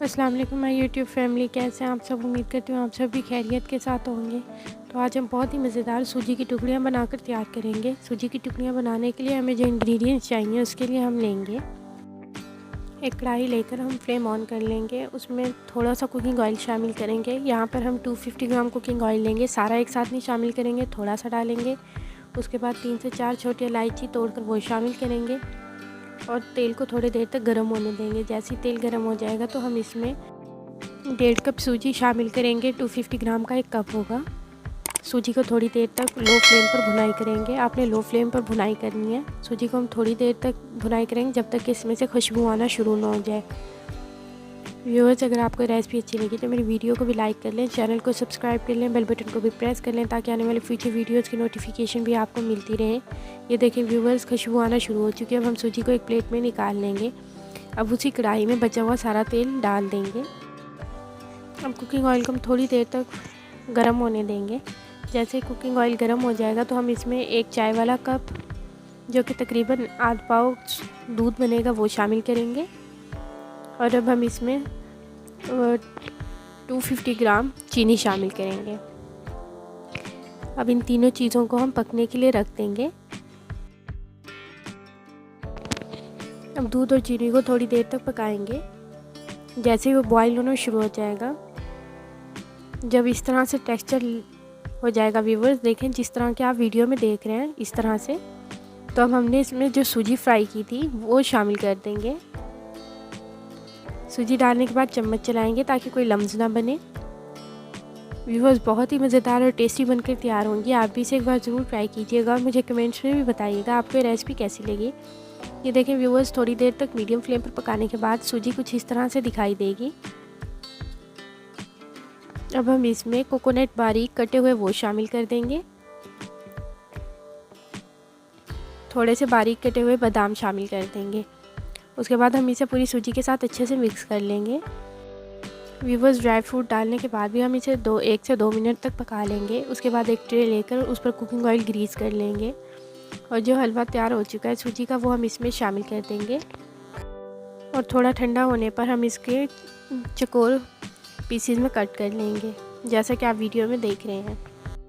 अस्सलाम वालेकुम my YouTube family, कैसे हैं आप सब। उम्मीद करती हूँ आप सब भी खैरियत के साथ होंगे। तो आज हम बहुत ही मज़ेदार सूजी की टुकड़ियाँ बनाकर तैयार करेंगे। सूजी की टुकड़ियाँ बनाने के लिए हमें जो इंग्रेडिएंट्स चाहिए उसके लिए हम लेंगे एक कढ़ाई लेकर हम फ्लेम ऑन कर लेंगे। उसमें थोड़ा सा कुकिंग ऑयल शामिल करेंगे। यहाँ पर हम 250 ग्राम कुकिंग ऑयल लेंगे। सारा एक साथ नहीं शामिल करेंगे, थोड़ा सा डालेंगे। उसके बाद 3 से 4 छोटी इलायची तोड़कर वो शामिल करेंगे और तेल को थोड़ी देर तक गर्म होने देंगे। जैसे ही तेल गर्म हो जाएगा तो हम इसमें 1.5 कप सूजी शामिल करेंगे। 250 ग्राम का 1 कप होगा। सूजी को थोड़ी देर तक लो फ्लेम पर भुनाई करेंगे। आपने लो फ्लेम पर भुनाई करनी है। सूजी को हम थोड़ी देर तक भुनाई करेंगे जब तक कि इसमें से खुशबू आना शुरू ना हो जाए। व्यूअर्स, अगर आपको रेसिपी अच्छी लगी तो मेरी वीडियो को भी लाइक कर लें, चैनल को सब्सक्राइब कर लें, बेल बटन को भी प्रेस कर लें ताकि आने वाले फ्यूचर वीडियोज़ की नोटिफिकेशन भी आपको मिलती रहे। ये देखें व्यूअर्स, खुशबू आना शुरू हो चुकी है। अब हम सूजी को एक प्लेट में निकाल लेंगे। अब उसी कढ़ाई में बचा हुआ सारा तेल डाल देंगे। अब कुकिंग ऑयल को हम थोड़ी देर तक गर्म होने देंगे। जैसे कुकिंग ऑयल गर्म हो जाएगा तो हम इसमें 1 चाय वाला कप, जो कि तकरीबन आधा पाव दूध बनेगा, वो शामिल करेंगे। और अब हम इसमें 250 ग्राम चीनी शामिल करेंगे। अब इन तीनों चीज़ों को हम पकने के लिए रख देंगे। अब दूध और चीनी को थोड़ी देर तक पकाएंगे। जैसे ही वो बॉईल होना शुरू हो जाएगा, जब इस तरह से टेक्सचर हो जाएगा, व्यूअर्स देखें जिस तरह के आप वीडियो में देख रहे हैं इस तरह से, तो अब हमने इसमें जो सूजी फ्राई की थी वो शामिल कर देंगे। सूजी डालने के बाद चम्मच चलाएंगे ताकि कोई लम्स ना बने। व्यूअर्स, बहुत ही मज़ेदार और टेस्टी बनकर तैयार होंगी। आप भी इसे एक बार ज़रूर ट्राई कीजिएगा और मुझे कमेंट्स में भी बताइएगा आपको ये रेसिपी कैसी लगी। ये देखें व्यूअर्स, थोड़ी देर तक मीडियम फ्लेम पर पकाने के बाद सूजी कुछ इस तरह से दिखाई देगी। अब हम इसमें कोकोनट बारीक कटे हुए वो शामिल कर देंगे। थोड़े से बारीक कटे हुए बादाम शामिल कर देंगे। उसके बाद हम इसे पूरी सूजी के साथ अच्छे से मिक्स कर लेंगे। व्यूअर्स, ड्राई फ्रूट डालने के बाद भी हम इसे 1 से 2 मिनट तक पका लेंगे। उसके बाद एक ट्रे लेकर उस पर कुकिंग ऑयल ग्रीस कर लेंगे और जो हलवा तैयार हो चुका है सूजी का, वो हम इसमें शामिल कर देंगे। और थोड़ा ठंडा होने पर हम इसके चकोर पीसीज में कट कर लेंगे, जैसा कि आप वीडियो में देख रहे हैं।